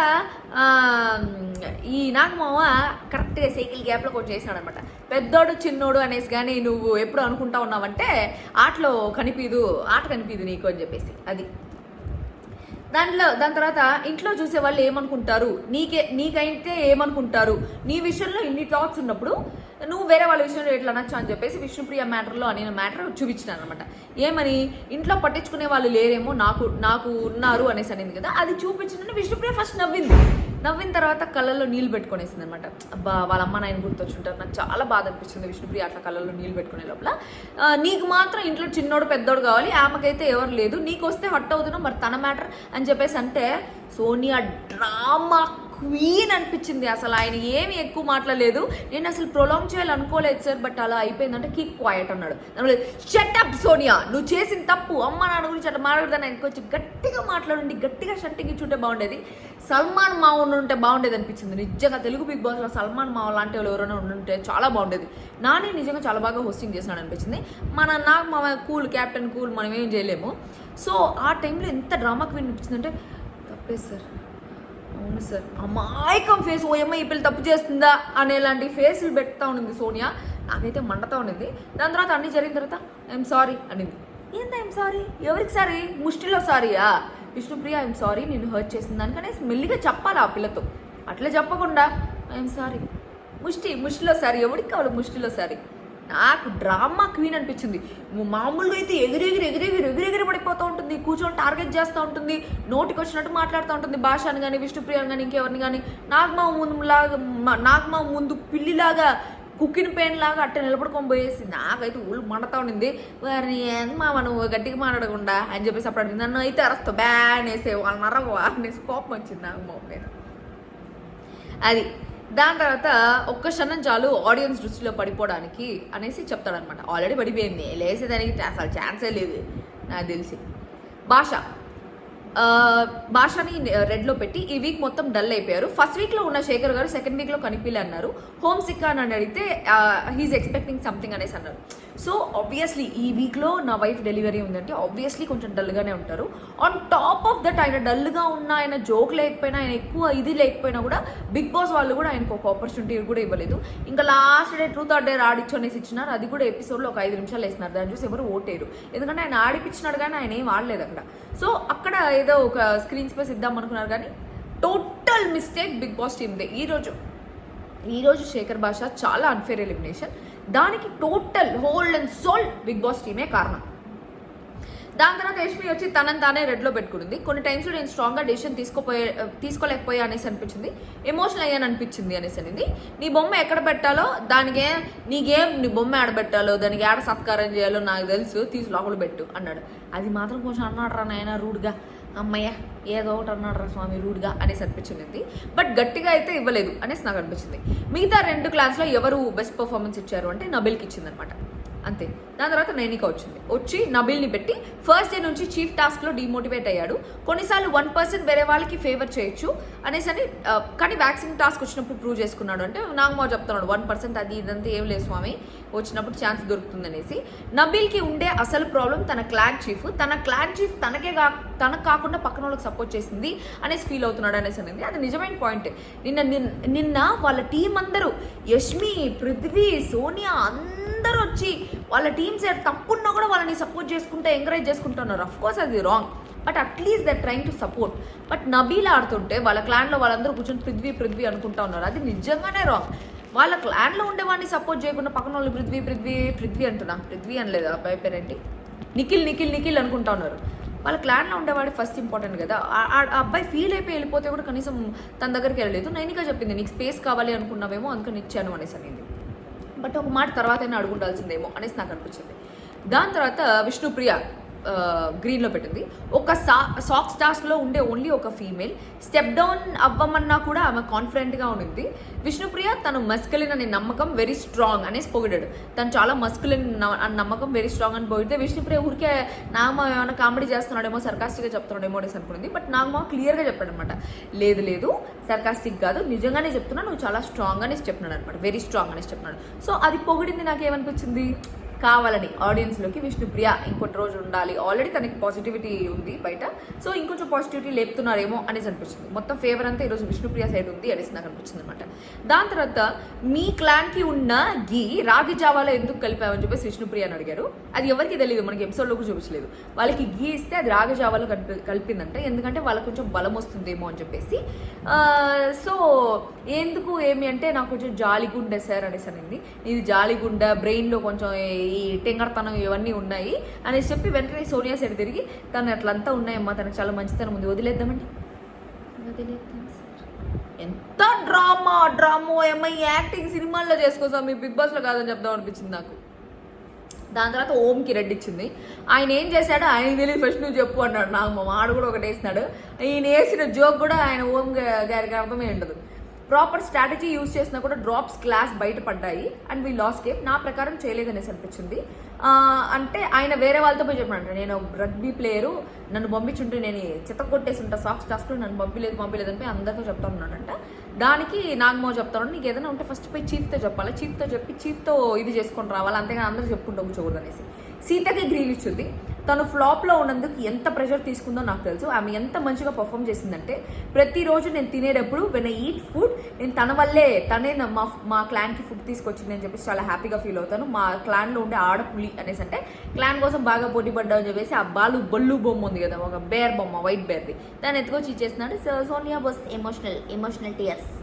ఈ నాగమావ కరెక్ట్గా సైకిల్ గ్యాప్లో కొంచెం చేసినాడు అనమాట. పెద్దోడు చిన్నోడు అనేసి కానీ నువ్వు ఎప్పుడు అనుకుంటా ఉన్నావంటే ఆట కనిపిదు నీకు అని చెప్పేసి అది. దాని తర్వాత ఇంట్లో చూసే వాళ్ళు ఏమనుకుంటారు, నీకైతే ఏమనుకుంటారు, నీ విషయంలో ఇన్ని థాట్స్ ఉన్నప్పుడు నువ్వు వేరే వాళ్ళ విషయంలో ఎట్లా అనొచ్చు అని చెప్పేసి విష్ణుప్రియ మ్యాటర్లో నేను మ్యాటర్ చూపించినాను అనమాట. ఏమని ఇంట్లో పట్టించుకునే వాళ్ళు లేరేమో నాకు ఉన్నారు అనేసి అనేది కదా, అది చూపించిన విష్ణుప్రియ ఫస్ట్ నవ్విన తర్వాత కళ్ళల్లో నీళ్ళు పెట్టుకునేసింది అనమాట. అబ్బా వాళ్ళ అమ్మ నాయన గుర్తొచ్చుంటారు, నాకు చాలా బాధ అనిపించింది విష్ణుప్రియ అట్లా కళ్ళల్లో నీళ్ళు పెట్టుకునే లోపల. నీకు మాత్రం ఇంట్లో చిన్నోడు పెద్దోడు కావాలి, ఆమెకైతే ఎవరు లేదు, నీకు వస్తే హట్ అవుతున్నావు మరి తన మ్యాటర్ అని చెప్పేసి అంటే సోనియా డ్రామా క్వీన్ అనిపించింది. అసలు ఆయన ఏమి ఎక్కువ మాట్లాడలేదు, నేను అసలు ప్రొలాంగ్ చేయాలనుకోలేదు సార్ బట్ అలా అయిపోయిందంటే కీప్ క్వైట్ అన్నాడు. షట్ అప్ సోనియా, నువ్వు చేసిన తప్పు, అమ్మ నాన్న గురించి అట్లా మాట్లాడదాన్ని ఆయన కొంచెం గట్టిగా మాట్లాడండి, గట్టిగా షట్టింగ్ ఇచ్చుంటే బాగుండేది, సల్మాన్ మావన్ ఉంటే బాగుండేది అనిపించింది నిజంగా. తెలుగు బిగ్ బాస్లో సల్మాన్ మావ లాంటి వాళ్ళు ఎవరైనా ఉండుంటే చాలా బాగుండేది. నాని నిజంగా చాలా బాగా హోస్టింగ్ చేసినాడు అనిపించింది. మన నాకు మా కూల్ క్యాప్టెన్ కూల్ మనం ఏం చేయలేము. సో ఆ టైంలో ఎంత డ్రామా క్వీన్ అనిపించిందంటే తప్పే సార్, అవును సార్, అమాయకం ఫేస్, ఓయమ్మ ఈ పిల్ల తప్పు చేస్తుందా అనేలాంటి ఫేస్లు పెడతా ఉండింది సోనియా. నాకైతే మండతా ఉండింది. దాని తర్వాత అన్ని జరిగిన తర్వాత ఐఎమ్ సారీ అనింది. ఏంది ఐఎమ్ సారీ, ఎవరికి సారీ, ముష్టిలో సారీయా? విష్ణుప్రియ ఐఎమ్ సారీ నేను హర్ట్ చేసిన దానికనే మెల్లిగా చెప్పాలి ఆ పిల్లతో, అట్లా చెప్పకుండా ఐఎమ్ సారీ ముష్టిలో సారీ, ఎవరికి కావాలి ముష్టిలో సారీ? నాకు డ్రామా క్వీన్ అనిపించింది. మామూలుగా అయితే ఎగిరెగిరి పడిపోతూ ఉంటుంది, కూర్చొని టార్గెట్ చేస్తూ ఉంటుంది, నోటికి వచ్చినట్టు మాట్లాడుతూ ఉంటుంది. భాషని కానీ విష్ణుప్రియని కానీ ఇంకెవరిని కానీ నాగమావ ముందు పిల్లిలాగా కుక్కిన పెయిన్ లాగా అట్ట నిలబడుకొని పోయేసి నాకైతే ఊళ్ళు మండతా ఉండింది. వారిని మామ నువ్వు గట్టిగా మాట్లాడకుండా అని చెప్పేసి అప్పుడు అడిగింది. నన్ను అయితే అరస్తా బ్యాన్ వేసే వాళ్ళ అనేసి కోపం వచ్చింది నాగమావ మీద. అది దాని తర్వాత ఒక్క క్షణం చాలు ఆడియన్స్ దృష్టిలో పడిపోవడానికి అనేసి చెప్తాడనమాట. ఆల్రెడీ పడిపోయింది, లేసేదానికి అసలు ఛాన్సే లేదు నాకు తెలిసి. భాషని రెడ్లో పెట్టి ఈ వీక్ మొత్తం డల్ అయిపోయారు. ఫస్ట్ వీక్లో ఉన్న శేఖర్ గారు సెకండ్ వీక్లో కనిపిలే అన్నారు. హోమ్ సిక్ అని అడిగితే హీఈస్ ఎక్స్పెక్టింగ్ సంథింగ్ అనేసి అన్నారు. సో ఆబ్వియస్లీ ఈ వీక్లో నా వైఫ్ డెలివరీ ఉందంటే ఆబ్వియస్లీ కొంచెం డల్గానే ఉంటారు. ఆన్ టాప్ ఆఫ్ దట్ ఆయన డల్గా ఉన్న, ఆయన జోక్ లేకపోయినా, ఆయన ఎక్కువ ఇది లేకపోయినా కూడా బిగ్ బాస్ వాళ్ళు కూడా ఆయనకు ఒక ఆపర్చునిటీ కూడా ఇవ్వలేదు. ఇంకా last day truth or dare ఆడిచ్చు అనేసి ఇచ్చినారు. అది కూడా ఎపిసోడ్లో ఒక 5 నిమిషాలు వేసినారు. దాన్ని చూసి ఎవరు ఓటేరు, ఎందుకంటే ఆయన ఆడిపించినాడు కానీ ఆయన ఏం ఆడలేదు అక్కడ. సో అక్కడ ఏదో ఒక స్క్రీన్ స్పేస్ ఇద్దాం అనుకున్నారు కానీ టోటల్ మిస్టేక్ బిగ్ బాస్ టీమ్దే. ఈరోజు శేఖర్ భాష చాలా అన్ఫేర్ ఎలిమినేషన్. దానికి total whole and soul Big Boss టీమే కారణం. దాని తర్వాత యష్మి వచ్చి తనని తానే రెడ్లో పెట్టుకుంది. కొన్ని టైమ్స్లో నేను స్ట్రాంగ్గా డెసిషన్ తీసుకోలేకపోయా అనేసి అనిపించింది, ఎమోషనల్ అయ్యాను అనిపించింది అనేసి అనింది. నీ బొమ్మ ఎక్కడ పెట్టాలో దానికి నీ బొమ్మ ఆడబెట్టాలో దానికి ఆడ సత్కారం చేయాలో నాకు తెలుసు, తీసి లోపల పెట్టు అన్నాడు. అది మాత్రం కొంచెం అన్నాడు రా నాయన రూడ్గా, అమ్మయ్య ఏదో ఒకటి అన్నాడు రా స్వామి రూడ్గా అనేసి అనిపించింది. బట్ గట్టిగా అయితే ఇవ్వలేదు అనేసి నాకు అనిపించింది. మిగతా 2 క్లాస్లో ఎవరు బెస్ట్ పర్ఫార్మెన్స్ ఇచ్చారు అంటే నబిల్కి ఇచ్చిందనమాట, అంతే. దాని తర్వాత నైనిక వచ్చి నబిల్ని పెట్టి ఫస్ట్ డే నుంచి చీఫ్ టాస్క్లో డిమోటివేట్ అయ్యాడు. కొన్నిసార్లు 1% వేరే వాళ్ళకి ఫేవర్ చేయొచ్చు అనేసి అని, కానీ వ్యాక్సిన్ టాస్క్ వచ్చినప్పుడు ప్రూవ్ చేసుకున్నాడు. అంటే నాగమో చెప్తున్నాడు 1% అది ఇదంతా ఏం లేదు స్వామి, వచ్చినప్పుడు ఛాన్స్ దొరుకుతుంది అనేసి. నబిల్కి ఉండే అసలు ప్రాబ్లం తన క్లాన్ చీఫ్ తనకు కాకుండా పక్కన వాళ్ళకి సపోర్ట్ చేసింది అనేసి ఫీల్ అవుతున్నాడు అనేసి అనేది. అది నిజమైన పాయింట్. నిన్న వాళ్ళ టీం అందరూ యష్మి, పృథ్వీ, సోనియా అందరూ వచ్చి వాళ్ళ టీమ్ సైడ్ తప్పున్నా కూడా వాళ్ళని సపోర్ట్ చేసుకుంటూ ఎంకరేజ్ చేసుకుంటున్నారు. అఫ్ కోర్స్ అది wrong, but at least that trying to support. But Nabeel ఆడుతుంటే వాళ్ళ క్లాన్లో వాళ్ళందరూ కూర్చొని పృథ్వీ అనుకుంటా ఉన్నారు. అది నిజంగానే రాంగ్. వాళ్ళ క్లాన్లో ఉండేవాడిని సపోర్ట్ చేయకుండా పక్కన వాళ్ళు పృథ్వీ అంటున్నా, పృథ్వీ అనలేదు అబ్బాయి పేరేంటి, నిఖిల్ అనుకుంటా ఉన్నారు. వాళ్ళ క్లాన్లో ఉండేవాడు ఫస్ట్ ఇంపార్టెంట్ కదా. ఆ అబ్బాయి ఫీల్ అయిపోయి వెళ్ళిపోతే కూడా కనీసం తన దగ్గరికి వెళ్ళలేదు. నైనిక చెప్పింది నీకు స్పేస్ కావాలి అనుకున్నావేమో అందుకని ఇచ్చాను అనేసి అనేది. బట్ ఒక మాట తర్వాతైనా అడుగుండాల్సిందేమో అనేసి నాకు అనిపించింది. దాని తర్వాత విష్ణుప్రియ గ్రీన్లో పెట్టింది. ఒక సాక్స్ టాస్క్లో ఉండే ఓన్లీ ఒక ఫీమేల్. స్టెప్ డౌన్ అవ్వమన్నా కూడా ఆమె కాన్ఫిడెంట్గా ఉండింది. విష్ణుప్రియ తను మస్కులిన్ అనే నమ్మకం వెరీ స్ట్రాంగ్ అనేసి పొగిడాడు. తను చాలా మస్కులిన్ అనే నమ్మకం వెరీ స్ట్రాంగ్ అని పొగిడితే విష్ణుప్రియ ఊరికే నాగమ ఏమైనా కామెడీ చేస్తున్నాడేమో, సర్కాస్టిక్గా చెప్తున్నాడేమో అనేసి అనుకునింది. బట్ నాగమ క్లియర్గా చెప్పాడు అనమాట, లేదు సర్కాస్టిక్ కాదు, నిజంగానే చెప్తున్నా, నువ్వు చాలా స్ట్రాంగ్ అనేసి చెప్తున్నాడు అనమాట, వెరీ స్ట్రాంగ్ అనేసి చెప్తున్నాడు. సో అది పొగిడింది నాకేమనిపించింది, కావాలని ఆడియన్స్లోకి విష్ణుప్రియ ఇంకొన్ని రోజు ఉండాలి, ఆల్రెడీ తనకి పాజిటివిటీ ఉంది బయట, సో ఇంకొంచెం పాజిటివిటీ లేపుతున్నారేమో అనేసి అనిపించింది. మొత్తం ఫేవర్ అంతా ఈరోజు విష్ణుప్రియ సైడ్ ఉంది అనేసి నాకు అనిపించింది అనమాట. దాని తర్వాత మీ క్లాన్కి ఉన్న రాగి జావాలో ఎందుకు కలిపామని చెప్పేసి విష్ణుప్రియ అని అడిగారు. అది ఎవరికి తెలియదు, మనకి ఎపిసోడ్లో కూడా చూపించలేదు. వాళ్ళకి గీ ఇస్తే అది రాగి జావాలో కలిపిందంట, ఎందుకంటే వాళ్ళకి కొంచెం బలం వస్తుందేమో అని చెప్పేసి. సో ఎందుకు ఏమి అంటే నాకు కొంచెం జాలిగుండె సార్ అనేసి అనింది. ఇది జాలిగుండె, బ్రెయిన్లో కొంచెం ఈ టెంగర్తనం ఇవన్నీ ఉన్నాయి అనేసి చెప్పి వెంటనే సోనియా సైడ్ తిరిగి తను అట్లంతా ఉన్నాయమ్మా, తనకు చాలా మంచితనం ఉంది, వదిలేద్దామండి. ఎంత డ్రామో ఏమో యాక్టింగ్ సినిమాల్లో చేసుకోసాం, మీ బిగ్ బాస్లో కాదని చెప్దాం అనిపించింది నాకు. దాని తర్వాత ఓంకి రెడ్ ఇచ్చింది. ఆయన ఏం చేశాడో ఆయన తెలియదు, ఫస్ట్ నువ్వు చెప్పు అన్నాడు. నాకు ఆడు కూడా ఒకటి వేసినాడు. ఈయన వేసిన జోక్ కూడా ఆయన ఓం గారికి అర్థమే ఉండదు. ప్రాపర్ స్ట్రాటజీ యూజ్ చేసినా కూడా డ్రాప్స్ క్లాస్ బయటపడ్డాయి అండ్ వీ లాస్ట్ గేమ్. నా ప్రకారం చేయలేదనేసి అనిపించింది. అంటే ఆయన వేరే వాళ్ళతో పోయి చెప్పినట్టు, నేను రగ్బీ ప్లేయరు, నన్ను పంపించుంటే నేను చిత్త కొట్టేసి ఉంటా సాక్స్ టాస్క్లో, నన్ను పంపించలేదు అని పోయి అందరితో చెప్తా ఉన్నాడంట. దానికి నాగమో చెప్తాను, నీకు ఏదైనా ఉంటే ఫస్ట్ పోయి చీఫ్తో చెప్పాలి, చీఫ్తో చెప్పి చీఫ్తో ఇది చేసుకొని రావాలి, అంతేగాని అందరూ చెప్పుకుంటూ కూర్చోకూడదు అనేసి. సీతకి గ్రీన్ ఇచ్చింది. తను ఫ్లాప్లో ఉన్నందుకు ఎంత ప్రెషర్ తీసుకుందో నాకు తెలుసు. ఆమె ఎంత మంచిగా పర్ఫామ్ చేసిందంటే, ప్రతిరోజు నేను తినేటప్పుడు వెన్ ఐ ఈట్ ఫుడ్, నేను తనే మా క్లాన్కి ఫుడ్ తీసుకొచ్చింది అని చెప్పేసి చాలా హ్యాపీగా ఫీల్ అవుతాను. మా క్లాన్లో ఉండే ఆడపులి అనేసి అంటే క్లాన్ కోసం బాగా పోటీ పడ్డామని చెప్పేసి ఆ బొల్లు బొమ్మ ఉంది కదా, ఒక బేర్ బొమ్మ, వైట్ బేర్ది, దాన్ని ఎత్తుకొచ్చి ఇచ్చేస్తున్నాడు. సోనియా బస్ ఎమోషనల్ టీయర్స్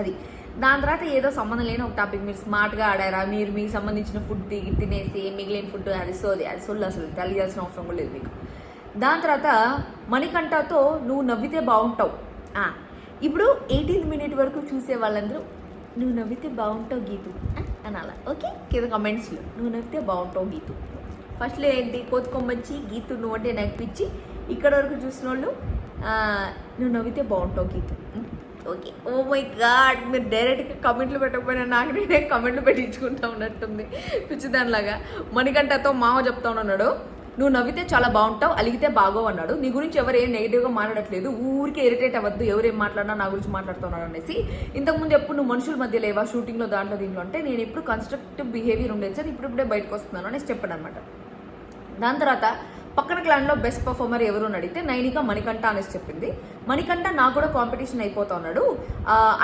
అది. దాని తర్వాత ఏదో సంబంధం లేని ఒక టాపిక్, మీరు స్మార్ట్గా ఆడారా, మీరు మీకు సంబంధించిన ఫుడ్ తినేసి మిగిలిన ఫుడ్ అది సొల్లు అసలు తెలియాల్సిన అవసరం కూడా లేదు మీకు. దాని తర్వాత మణికంఠతో నువ్వు నవ్వితే బాగుంటావు. ఇప్పుడు 18th minute వరకు చూసే వాళ్ళందరూ నువ్వు నవ్వితే బాగుంటావు గీతు అనాలా, ఓకే కింద కమెంట్స్లో నువ్వు నవ్వితే బాగుంటావు గీతు. ఫస్ట్లో ఏంటి కోతుకొమ్మచ్చి గీతు నువ్వు అంటే నవ్వించి, ఇక్కడ వరకు చూసిన వాళ్ళు నువ్వు నవ్వితే బాగుంటావు Geetu, okay. Oh my God, మీరు డైరెక్ట్గా కమెంట్లు పెట్టకపోయినా నాకు నేనే కమెంట్లు పెట్టించుకుంటా ఉన్నట్టుంది పిచ్చిదానిలాగా. మణికంఠతో మామ చెప్తా ఉన్నాడు, నువ్వు నవ్వితే చాలా బాగుంటావు, అలిగితే బాగోవు అన్నాడు. నీ గురించి ఎవరు ఏం నెగిటివ్గా మాట్లాడట్లేదు, ఊరికే ఇరిటేట్ అవ్వద్దు, ఎవరేం మాట్లాడినా నా గురించి మాట్లాడుతున్నాడు అనేసి. ఇంతకుముందు ఎప్పుడు నువ్వు మనుషుల మధ్య లేవా షూటింగ్లో దాంట్లో దీంట్లో అంటే, నేను ఎప్పుడు కన్స్ట్రక్టివ్ బిహేవియర్ ఉండేది సార్, ఇప్పుడే బయటకు వస్తున్నాను అనేసి చెప్పాడు అనమాట. దాని తర్వాత పక్కన క్లాన్లో బెస్ట్ పర్ఫార్మర్ ఎవరు అని అడిగితే నైనిక మణికంఠ అనేసి చెప్పింది. మణికంఠ నాకు కూడా కాంపిటీషన్ అయిపోతా ఉన్నాడు,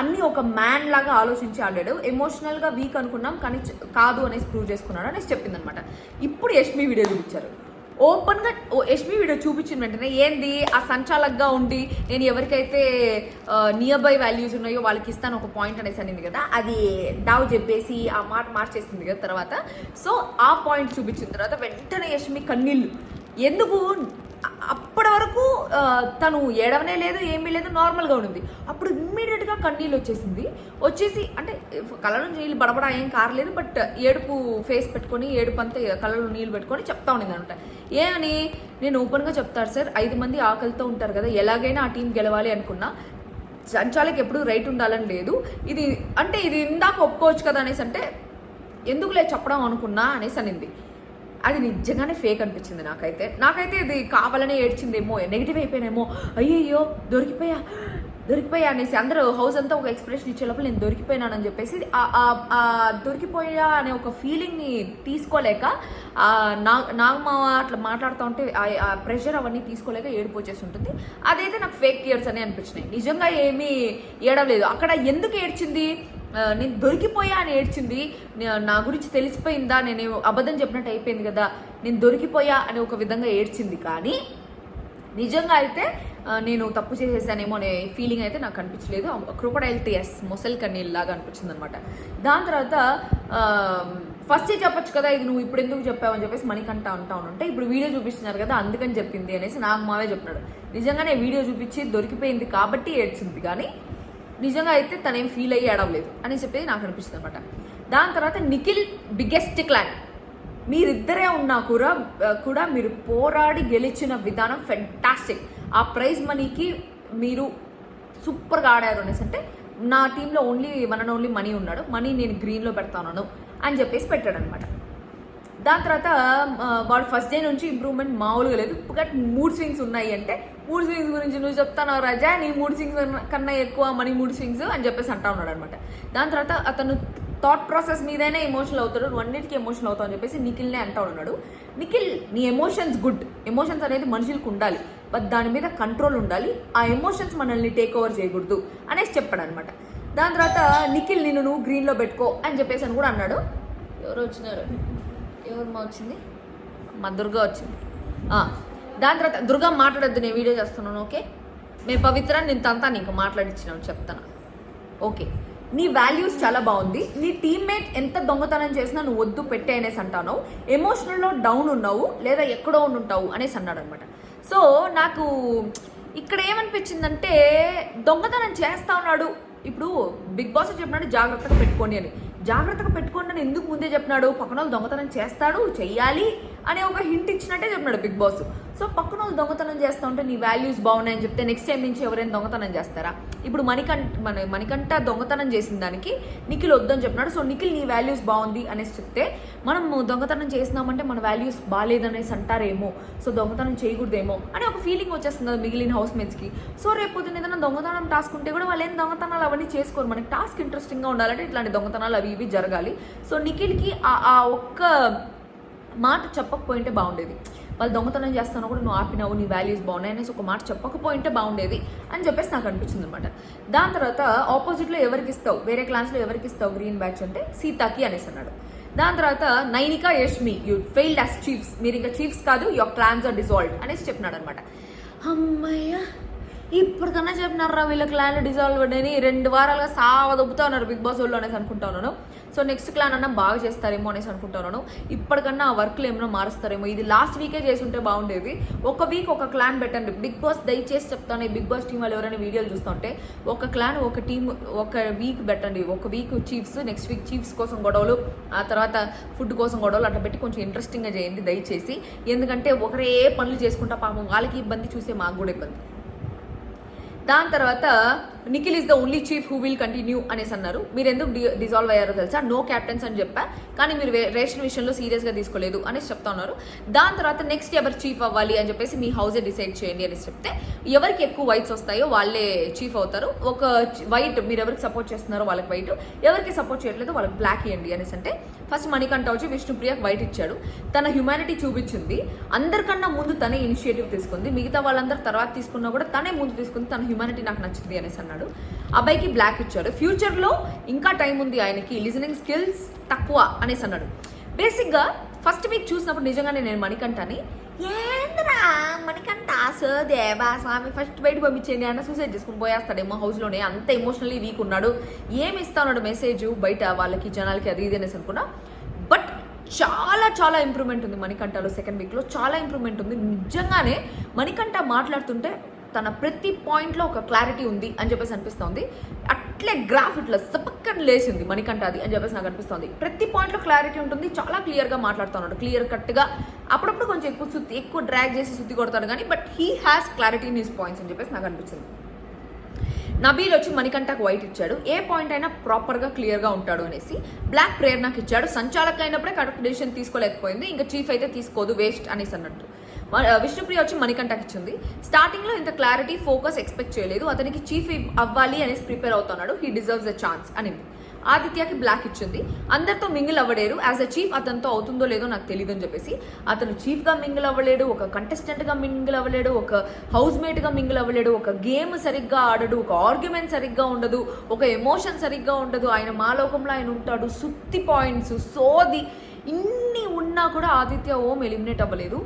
అన్నీ ఒక మ్యాన్ లాగా ఆలోచించి ఆడాడు, ఎమోషనల్గా వీక్ అనుకున్నాం కానీ కాదు అనేసి ప్రూవ్ చేసుకున్నాడు అనేసి చెప్పింది అనమాట. ఇప్పుడు యష్మి వీడియో చూపించారు. ఓపెన్గా యష్మి వీడియో చూపించిన వెంటనే ఏంది ఆ సంచాలకుగా ఉండి నేను ఎవరికైతే నియర్ బై వాల్యూస్ ఉన్నాయో వాళ్ళకి ఇస్తాను ఒక పాయింట్ అనేసి అనింది కదా, అది డావ్ చెప్పేసి ఆ మాట మార్చేసింది కదా తర్వాత. సో ఆ పాయింట్ చూపించిన తర్వాత వెంటనే యష్మి కన్నీళ్ళు ఎందుకు అప్పటి వరకు తను ఏడవనే లేదు, ఏమీ లేదు, నార్మల్గా ఉండింది. అప్పుడు ఇమ్మీడియట్గా కన్నీళ్ళు వచ్చేసి అంటే కళ్ళ నుంచి నీళ్ళు బడబడా ఏం కారలేదు, బట్ ఏడుపు ఫేస్ పెట్టుకొని ఏడుపు అంతా కళ్ళలో నీళ్ళు పెట్టుకొని చెప్తా ఉండింది అనమాట. ఏమని నేను ఓపెన్గా చెప్తాను సార్, 5 మంది ఆకలితో ఉంటారు కదా, ఎలాగైనా ఆ టీం గెలవాలి అనుకున్నా, సంచాలకి ఎప్పుడు రైట్ ఉండాలని లేదు, ఇది ఇందాక ఒప్పుకోవచ్చు కదా అనేసి అంటే ఎందుకులే చెప్పడం అనుకున్నా అనేసి అనింది. అది నిజంగానే ఫేక్ అనిపించింది నాకైతే ఇది కావాలనే ఏడ్చిందేమో, నెగిటివ్ అయిపోయినేమో, అయ్యయ్యో దొరికిపోయా అనేసి అందరూ హౌస్ అంతా ఒక ఎక్స్ప్రెషన్ ఇచ్చే లోపల నేను దొరికిపోయినానని చెప్పేసి ఆ దొరికిపోయా అనే ఒక ఫీలింగ్ని తీసుకోలేక నాగమావ అట్లా మాట్లాడుతూ ఉంటే ఆ ప్రెషర్ అవన్నీ తీసుకోలేక ఏడుపు వచ్చేసి ఉంటుంది. అదైతే నాకు ఫేక్ టీయర్స్ అని అనిపించినాయి. నిజంగా ఏమీ ఏడవలేదు. అక్కడ ఎందుకు ఏడ్చింది, నేను దొరికిపోయా అని ఏడ్చింది, నా గురించి తెలిసిపోయిందా, నేను అబద్ధం చెప్పినట్టు అయిపోయింది కదా, నేను దొరికిపోయా అనే ఒక విధంగా ఏడ్చింది. కానీ నిజంగా అయితే నేను తప్పు చేసేసానేమో అనే ఫీలింగ్ అయితే నాకు అనిపించలేదు. క్రొకడైల్ టీయర్స్, మొసలి కన్నీళ్ళలాగా అనిపించింది అనమాట. దాని తర్వాత ఫస్టే చెప్పొచ్చు కదా, ఇది నువ్వు ఇప్పుడు ఎందుకు చెప్పావని చెప్పేసి మణికంఠ అంటా ఉంటే, ఇప్పుడు వీడియో చూపిస్తున్నారు కదా అందుకని చెప్పింది అనేసి నాకు మావే చెప్పినాడు. నిజంగానే వీడియో చూపించి దొరికిపోయింది కాబట్టి ఏడ్చింది, కానీ నిజంగా అయితే తనేం ఫీల్ అయ్యి ఏడవలేదు అని చెప్పేది నాకు అనిపిస్తుంది అనమాట. దాని తర్వాత నిఖిల్ బిగ్గెస్ట్ క్లాన్, మీరిద్దరే ఉన్నా కూడా మీరు పోరాడి గెలిచిన విధానం ఫెంటాస్టిక్. ఆ ప్రైజ్ మనీకి మీరు సూపర్గా ఆడారు అనేసి అంటే, నా టీంలో ఓన్లీ మనీ ఉన్నాడు, మనీ నేను గ్రీన్లో పెడతాను అని చెప్పేసి పెట్టాడు అనమాట. దాని తర్వాత వాడు ఫస్ట్ డే నుంచి ఇంప్రూవ్మెంట్ మామూలుగా లేదు, బట్ మూడ్ స్వింగ్స్ ఉన్నాయి అంటే, మూడ్ స్వింగ్స్ గురించి నువ్వు చెప్తాను రాజా, నీ మూడ్ స్వింగ్స్ కన్నా ఎక్కువ మనీ మూడ్ స్వింగ్స్ అని చెప్పేసి అంటా ఉన్నాడు అనమాట. దాని తర్వాత అతను థాట్ ప్రాసెస్ మీదైనా ఎమోషనల్ అవుతాడు, నువ్వు అన్నిటికీ ఎమోషనల్ అవుతావు అని చెప్పేసి నిఖిల్నే అంటా ఉన్నాడు. నిఖిల్, నీ ఎమోషన్స్ గుడ్, ఎమోషన్స్ అనేది మనుషులకు ఉండాలి, బట్ దాని మీద కంట్రోల్ ఉండాలి, ఆ ఎమోషన్స్ మనల్ని టేక్ ఓవర్ చేయకూడదు అనేసి చెప్పాడు అనమాట. దాని తర్వాత నిఖిల్ నిన్ను నువ్వు గ్రీన్లో పెట్టుకో అని చెప్పేసి అని కూడా అన్నాడు. ఎవరు వచ్చింది, మా దుర్గా వచ్చింది. దాని తర్వాత దుర్గా మాట్లాడద్దు, నేను వీడియో చేస్తున్నాను, ఓకే, మేము పవిత్ర నేను తంతాను ఇంకా మాట్లాడించినాను చెప్తాను, ఓకే. నీ వాల్యూస్ చాలా బాగుంది, నీ టీమ్మేట్ ఎంత దొంగతనం చేసినా నువ్వు వద్దు పెట్టే అనేసి అంటాను, ఎమోషనల్లో డౌన్ ఉన్నావు లేదా ఎక్కడో ఉంటావు అనేసి అన్నాడు అనమాట. సో నాకు ఇక్కడ ఏమనిపించిందంటే, దొంగతనం చేస్తా ఉన్నాడు, ఇప్పుడు బిగ్ బాస్ చెప్పినాడు జాగ్రత్తగా పెట్టుకోండి అని, జాగ్రత్తగా పెట్టుకోండి అని ఎందుకు ముందే చెప్పినాడు, పక్కన వాళ్ళు దొంగతనం చేస్తాడు చెయ్యాలి అనే ఒక హింట్ ఇచ్చినట్టే చెప్పినాడు బిగ్ బాస్. సో పక్కన వాళ్ళు దొంగతనం చేస్తూ ఉంటే నీ వాల్యూస్ బాగున్నాయని చెప్తే నెక్స్ట్ టైం నుంచి ఎవరైనా దొంగతనం చేస్తారా? ఇప్పుడు మణికంఠ దొంగతనం చేసిన దానికి నిఖిల్ వద్దని చెప్పినాడు. సో నిఖిల్ నీ వాల్యూస్ బాగుంది అనేసి చెప్తే, మనం దొంగతనం చేసినామంటే మన వాల్యూస్ బాగాలేదనేసి అంటారేమో, సో దొంగతనం చేయకూడదేమో అని ఒక ఫీలింగ్ వచ్చేస్తుంది కదా మిగిలిన హౌస్ మేట్స్కి. సో రేపు పొద్దున్న ఏదైనా దొంగతనం టాస్క్ ఉంటే కూడా వాళ్ళు ఏం దొంగతనాలు అవన్నీ చేసుకోరు, మనకి టాస్క్ ఇంట్రెస్టింగ్గా ఉండాలంటే ఇట్లాంటి దొంగతనాలు అవి ఇవి జరగాలి. సో నిఖిల్కి ఆ ఒక్క మాట చెప్పకపోయింటే బాగుండేది, వాళ్ళు దొంగతనం చేస్తాను కూడా నువ్వు ఆపినావు, నీ వాల్యూస్ బాగున్నాయి అనేసి ఒక మాట చెప్పకపోయింటే బాగుండేది అని చెప్పేసి నాకు అనిపించింది అనమాట. దాని తర్వాత ఆపోజిట్లో ఎవరికి ఇస్తావు, వేరే క్లాన్స్లో ఎవరికి ఇస్తావు గ్రీన్ బ్యాచ్ అంటే సీతాకి అనేసి అన్నాడు. దాని తర్వాత Nainika, Yashmi, you failed as chiefs, మీరు ఇంకా చీఫ్స్ కాదు, యువర్ క్లాన్స్ ఆర్ డిజాల్వ్డ్ అనేసి చెప్పినాడు అనమాట. అమ్మయ్య, ఇప్పటికన్నా చెప్పినారా వీళ్ళ క్లాన్లు డిజాల్వ్ అని, 2 వారాలుగా దొబ్బుతా ఉన్నారు బిగ్ బాస్ వాళ్ళు అనేసి అనుకుంటా ఉన్నాను. సో నెక్స్ట్ క్లాన్ అన్నా బాగా చేస్తారేమో అనేసి అనుకుంటున్నాను. ఇప్పటికన్నా ఆ వర్క్లు ఏమైనా మారుస్తారేమో, ఇది లాస్ట్ వీకే చేసి ఉంటే బాగుండేది. ఒక వీక్ ఒక క్లాన్ పెట్టండి బిగ్ బాస్, దయచేసి చెప్తాను. ఈ బిగ్ బాస్ టీం వాళ్ళు ఎవరైనా వీడియోలు చూస్తుంటే ఒక క్లాన్ ఒక టీం ఒక వీక్ పెట్టండి, ఒక week chiefs, next week chiefs కోసం గొడవలు, ఆ తర్వాత ఫుడ్ కోసం గొడవలు, అట్లా పెట్టి కొంచెం ఇంట్రెస్టింగ్గా చేయండి దయచేసి. ఎందుకంటే ఒకరే పనులు చేసుకుంటా పాపం వాళ్ళకి ఇబ్బంది, చూసే మాకు కూడా ఇబ్బంది. దాని తర్వాత Nikhil is the only chief who will continue అనేసి అన్నారు. మీరు ఎందుకు డిజాల్వ్ అయ్యారో తెలుసా, నో క్యాప్టెన్స్ అని చెప్పా, కానీ మీరు రేషన్ విషయంలో సీరియస్గా తీసుకోలేదు అనేసి చెప్తా ఉన్నారు. దాని తర్వాత నెక్స్ట్ ఎవరు చీఫ్ అవ్వాలి అని చెప్పేసి మీ హౌసే డిసైడ్ చేయండి అనేసి చెప్తే, ఎవరికి ఎక్కువ వైట్స్ వస్తాయో వాళ్ళే చీఫ్ అవుతారు. ఒక వైట్ మీరు ఎవరికి సపోర్ట్ చేస్తున్నారో వాళ్ళకి వైట్, ఎవరికి సపోర్ట్ చేయట్లేదు వాళ్ళకి బ్లాక్ ఇవ్వండి అనేసి అంటే, ఫస్ట్ మణికంఠ వచ్చి విష్ణుప్రియకి వైట్ ఇచ్చాడు. తన హ్యుమానిటీ చూపించింది, అందరికన్నా ముందు తనే ఇనిషియేటివ్ తీసుకుంది, మిగతా వాళ్ళందరూ తర్వాత తీసుకున్నా కూడా తనే ముందు తీసుకుంది, తన హ్యుమానిటీ నాకు నచ్చింది అనేసి అన్నాడు. అబ్బాయికి బ్లాక్ ఇచ్చాడు, ఫ్యూచర్లో ఇంకా టైం ఉంది ఆయనకి, లిజనింగ్ స్కిల్స్ తక్కువ అనేసి అన్నాడు. బేసిక్గా ఫస్ట్ వీక్ చూసినప్పుడు నిజంగానే నేను మణికంఠని ఏంద్రా మణికంఠ దేవా స్వామి ఫస్ట్ బయట పంపించేయండి అన్న సూసైడ్ చేసుకుని పోయేస్తాడేమో హౌస్లోనే, అంత ఎమోషనల్లీ వీక్ ఉన్నాడు, ఏమి ఇస్తా ఉన్నాడు మెసేజ్ బయట వాళ్ళకి జనాలకి అది ఇది అనేసి అనుకున్నా. బట్ చాలా చాలా ఇంప్రూవ్మెంట్ ఉంది మణికంఠలో. సెకండ్ వీక్లో చాలా ఇంప్రూవ్మెంట్ ఉంది. నిజంగానే మణికంఠ మాట్లాడుతుంటే తన ప్రతి పాయింట్లో ఒక క్లారిటీ ఉంది అని చెప్పేసి అనిపిస్తుంది. అట్లే గ్రాఫ్ ఇట్లా సపక్కన లేచింది మణికంఠది అని చెప్పేసి నాకు అనిపిస్తుంది. ప్రతి పాయింట్లో క్లారిటీ ఉంటుంది, చాలా క్లియర్గా మాట్లాడుతున్నాడు, క్లియర్ కట్గా. అప్పుడప్పుడు కొంచెం ఎక్కువ డ్రాగ్ చేసి సుత్తి కొడతాడు కానీ but he has clarity in his points అని చెప్పేసి నాకు అనిపించింది. నబీల్ వచ్చి మణికంఠకు వైట్ ఇచ్చాడు, ఏ పాయింట్ అయినా ప్రాపర్గా క్లియర్గా ఉంటాడు అనేసి. బ్లాక్ ప్రేరణకి ఇచ్చాడు, సంచాలక అయినప్పుడే కరెక్ట్ డెసిషన్ తీసుకోలేకపోయింది, ఇంకా చీఫ్ అయితే తీసుకోదు, వేస్ట్ అనేసి అన్నట్టు. విష్ణుప్రియ వచ్చి మణికంఠకి ఇచ్చింది, స్టార్టింగ్లో ఇంత క్లారిటీ ఫోకస్ ఎక్స్పెక్ట్ చేయలేదు, అతనికి చీఫ్ అవ్వాలి అనేసి ప్రిపేర్ అవుతున్నాడు, హీ డిజర్వ్స్ ఎ ఛాన్స్ అనింది. ఆదిత్యకి బ్లాక్ ఇచ్చింది, అందరితో మింగిల్ అవ్వలేరు, యాజ్ అ చీఫ్ అతనితో అవుతుందో లేదో నాకు తెలియదు అని చెప్పేసి. అతను చీఫ్గా మింగిల్ అవ్వలేడు, ఒక కంటెస్టెంట్గా మింగిల్ అవ్వలేడు, ఒక హౌస్ మేట్గా మింగిల్ అవ్వలేడు, ఒక గేమ్ సరిగ్గా ఆడడు, ఒక ఆర్గ్యుమెంట్ సరిగ్గా ఉండదు, ఒక ఎమోషన్ సరిగ్గా ఉండదు, ఆయన మాలోకంలో ఆయన ఉంటాడు, సుత్తి పాయింట్స్ సోది ఇన్ని ఉన్నా కూడా ఆదిత్య ఓం ఎలిమినేట్ అవ్వలేదు.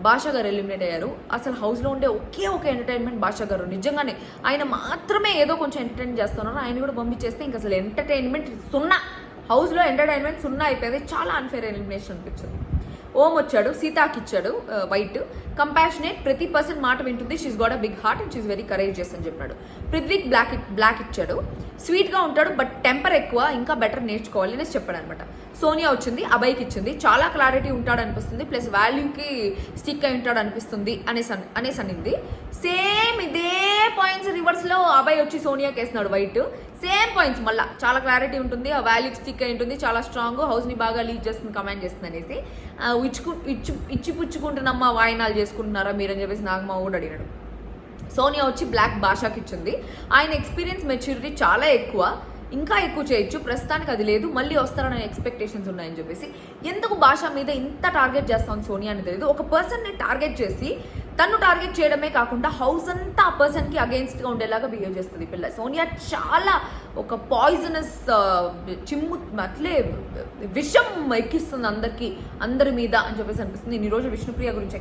భాషా గారు ఎలిమినేట్ అయ్యారు. అసలు హౌస్లో ఉండే ఒకే ఒక ఎంటర్టైన్మెంట్ భాషా గారు. నిజంగానే ఆయన మాత్రమే ఏదో కొంచెం ఎంటర్టైన్ చేస్తున్నారు, ఆయన కూడా పంపించేస్తే ఇంకా అసలు ఎంటర్టైన్మెంట్ సున్నా, హౌస్లో ఎంటర్టైన్మెంట్ సున్నా అయిపోయింది. చాలా అన్ఫేర్ ఎలిమినేషన్ అనిపించింది. ఓం వచ్చాడు, సీతాకి ఇచ్చాడు వైట్, కంపాషనేట్, ప్రతి పర్సన్ మాట వింటుంది, she's got a big heart and she's very courageous అని చెప్పాడు. పృథ్వీకి బ్లాక్ ఇచ్చాడు, స్వీట్గా ఉంటాడు బట్ టెంపర్ ఎక్కువ, ఇంకా బెటర్ నేర్చుకోవాలి అనేసి చెప్పాడు అనమాట. సోనియా వచ్చింది, అభయ్కి ఇచ్చింది, చాలా క్లారిటీ ఉంటాడు అనిపిస్తుంది, ప్లస్ వాల్యూకి స్టిక్ అయి ఉంటాడు అనిపిస్తుంది అనేసి అనింది. సేమ్ ఇదే పాయింట్స్ రివర్స్లో అభయ్ వచ్చి సోనియాకి వేస్తున్నాడు వైట్, సేమ్ పాయింట్స్ మళ్ళీ చాలా క్లారిటీ ఉంటుంది, ఆ వాల్యూకి స్టిక్ అయి ఉంటుంది, చాలా స్ట్రాంగ్, హౌస్ని బాగా లీడ్ చేస్తుంది, కమాండ్ చేస్తుంది అనేసి. ఇచ్చిపుచ్చుకుంటున్నమ్మా వాయినాలు చేసుకుంటున్నారా మీరని చెప్పేసి నాగమ్మ కూడా అడిగాడు. సోనియా వచ్చి బ్లాక్ భాషకి ఇచ్చింది, ఆయన ఎక్స్పీరియన్స్ మెచ్యూరిటీ చాలా ఎక్కువ, ఇంకా ఎక్కువ చేయొచ్చు, ప్రస్తుతానికి అది లేదు, మళ్ళీ వస్తారనే ఎక్స్పెక్టేషన్స్ ఉన్నాయని చెప్పేసి. ఎందుకు భాష మీద ఇంత టార్గెట్ చేస్తాం సోనియా అని తెలియదు. ఒక పర్సన్ని టార్గెట్ చేసి తను టార్గెట్ చేయడమే కాకుండా హౌస్ అంతా ఆ పర్సన్కి అగెయిన్స్ట్గా ఉండేలాగా బిహేవ్ చేస్తుంది పిల్ల. సోనియా చాలా ఒక పాయిజనస్ అట్లే విషం ఎక్కిస్తుంది అందరి మీద అని చెప్పేసి అనిపిస్తుంది. నేను ఈరోజు విష్ణుప్రియ గురించి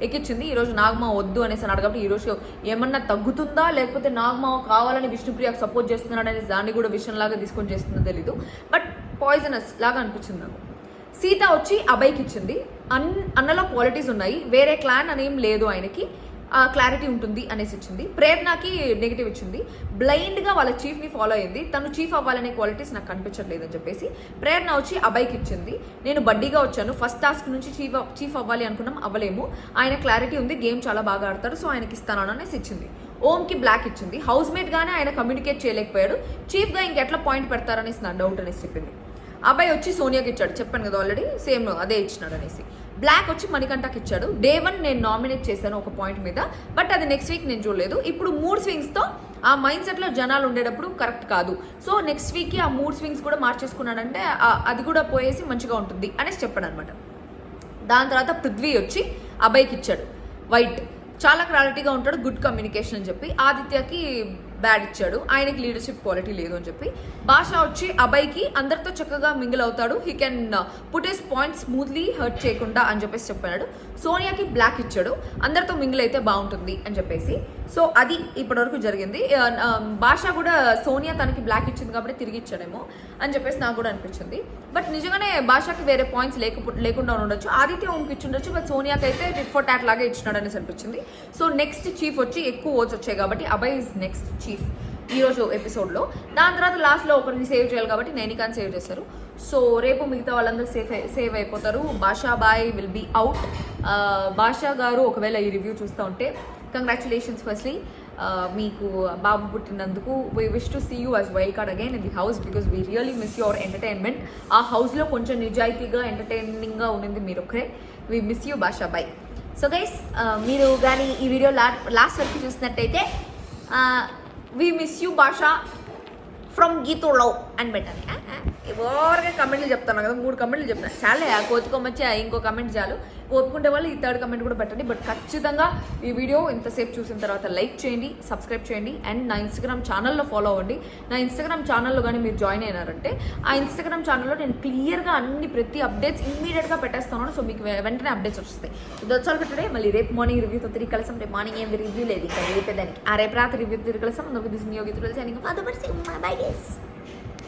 ఎక్కించింది, ఈరోజు నాగమ్మ వద్దు అనేసి అన్నాడు కాబట్టి ఈరోజు ఏమన్నా తగ్గుతుందా లేకపోతే నాగమ్మ కావాలని విష్ణుప్రియకు సపోర్ట్ చేస్తున్నాడు అనేసి దాన్ని కూడా విషయంలాగా తీసుకొని చేస్తుందో తెలీదు, బట్ పాయిజనస్ లాగా అనిపించింది నాకు. సీత వచ్చి అభయ్కి ఇచ్చింది, అన్నలో క్వాలిటీస్ ఉన్నాయి, వేరే క్లాన్ అనేం లేదు, ఆయనకి క్లారిటీ ఉంటుంది అనేసి ఇచ్చింది. ప్రేరణకి నెగిటివ్ ఇచ్చింది, బ్లైండ్గా వాళ్ళ చీఫ్ని ఫాలో అయింది, తను చీఫ్ అవ్వాలనే క్వాలిటీస్ నాకు కనిపించట్లేదు అని చెప్పేసి. ప్రేరణ వచ్చి అభయ్కి ఇచ్చింది, నేను బడ్డీగా వచ్చాను, ఫస్ట్ టాస్క్ నుంచి చీఫ్ అవ్వాలి అనుకున్నాం, అవ్వలేము, ఆయన క్లారిటీ ఉంది, గేమ్ చాలా బాగా ఆడతాడు, సో ఆయనకి ఇస్తాను అనేసి ఇచ్చింది. ఓంకి బ్లాక్ ఇచ్చింది, హౌస్ మేట్గానే ఆయన కమ్యూనికేట్ చేయలేకపోయాడు, చీఫ్గా ఇంకెట్లా పాయింట్ పెడతారనేసి నా డౌట్ అనేసి చెప్పింది. అబ్బాయి వచ్చి సోనియాకి ఇచ్చాడు, చెప్పాను కదా ఆల్రెడీ, సేమ్ అదే ఇచ్చినాడు అనేసి. బ్లాక్ వచ్చి మణికంఠకి ఇచ్చాడు, డే 1 నేను నామినేట్ చేశాను ఒక పాయింట్ మీద, బట్ అది నెక్స్ట్ వీక్ నేను చూడలేదు, ఇప్పుడు 3 స్వింగ్స్తో ఆ మైండ్ సెట్లో జనాలు ఉండేటప్పుడు కరెక్ట్ కాదు, సో నెక్స్ట్ వీక్కి ఆ 3 స్వింగ్స్ కూడా మార్చేసుకున్నాడంటే అది కూడా పోయేసి మంచిగా ఉంటుంది అనేసి చెప్పాడు అనమాట. దాని తర్వాత పృథ్వీ వచ్చి అభయ్కి ఇచ్చాడు వైట్, చాలా క్లారిటీగా ఉంటాడు, గుడ్ కమ్యూనికేషన్ అని చెప్పి. ఆదిత్యకి బ్యాడ్ ఇచ్చాడు, ఆయనకి లీడర్షిప్ క్వాలిటీ లేదు అని చెప్పి. భాష వచ్చి అభయ్కి అందరితో చక్కగా మింగిల్ అవుతాడు, he can put his point smoothly hurt చేయకుండా అని చెప్పేసి చెప్పాడు. సోనియాకి బ్లాక్ ఇచ్చాడు, అందరితో మింగిల్ అయితే బాగుంటుంది అని చెప్పేసి. సో అది ఇప్పటివరకు జరిగింది. భాష కూడా సోనియా తనకి బ్లాక్ ఇచ్చింది కాబట్టి తిరిగి ఇచ్చాడేమో అని చెప్పేసి నాకు కూడా అనిపించింది. బట్ నిజంగానే భాషకి వేరే పాయింట్స్ లేకుండా ఉండొచ్చు, ఆదిత్య ఓంకి ఇచ్చి ఉండొచ్చు, బట్ సోనియాకి అయితే టిట్ ఫర్ టాట్ లాగా ఇచ్చినాడు అనేసి అనిపించింది. సో నెక్స్ట్ చీఫ్ వచ్చి ఎక్కువ ఓట్స్ వచ్చాయి కాబట్టి అభయ్ ఇస్ నెక్స్ట్ చీఫ్ ఈరోజు ఎపిసోడ్లో. దాని తర్వాత లాస్ట్లో ఒకరిని సేవ్ చేయాలి కాబట్టి నైనికాని సేవ్ చేశారు. సో రేపు మిగతా వాళ్ళందరూ సేవ్ అయిపోతారు. భాషా బాయ్ విల్ బీ అవుట్. భాషా గారు ఒకవేళ ఈ రివ్యూ చూస్తూ ఉంటే కంగ్రాచులేషన్స్ ఫస్ట్లీ, మీకు బాబు పుట్టినందుకు. We wish to see you as wild card again in the house because we really miss your entertainment. ఆ హౌస్లో కొంచెం నిజాయితీగా ఎంటర్టైనింగ్గా ఉండింది మీరు ఒక్కరే. We miss you Basha boy. So guys, మీరు కానీ ఈ వీడియో లాస్ట్ వరకు చూసినట్టయితే we miss you Basha from గీతో లవ్ అని పెట్టాను. ఎవరిగా కమెంట్లు చెప్తాను కదా, 3 కమెంట్లు చెప్తాను చాలే, ఆ కోతుకోమచ్చి ఇంకో కమెంట్ చాలు. ఒప్పుకుంటే వాళ్ళు ఈ 3rd కమెంట్ కూడా పెట్టండి. బట్ ఖచ్చితంగా ఈ వీడియో ఇంతసేపు చూసిన తర్వాత లైక్ చేయండి, సబ్స్క్రైబ్ చేయండి, అండ్ నా ఇన్స్టాగ్రామ్ ఛానల్లో ఫాలో అవ్వండి. నా ఇన్స్టాగ్రామ్ ఛానల్లో కానీ మీరు జాయిన్ అయినారంటే ఆ ఇన్స్టాగ్రామ్ ఛానల్లో నేను క్లియర్గా ప్రతి అప్డేట్స్ ఇమ్మీడియట్గా పెట్టేస్తున్నాను. సో మీకు వెంటనే అప్డేట్స్ వస్తాయి. That's all for today. మళ్ళీ రేపు మార్నింగ్ రివ్యూతో తిరిగి కలిసాం. రేపు మార్నింగ్ ఏం రివ్యూ లేదు, ఇంకా రేపేదానికి రేపు రాత్రి రివ్యూతో తిరిగి కలిసాం. అందుకు దిస్ మీ యోగి తెలిసి బై గైస్.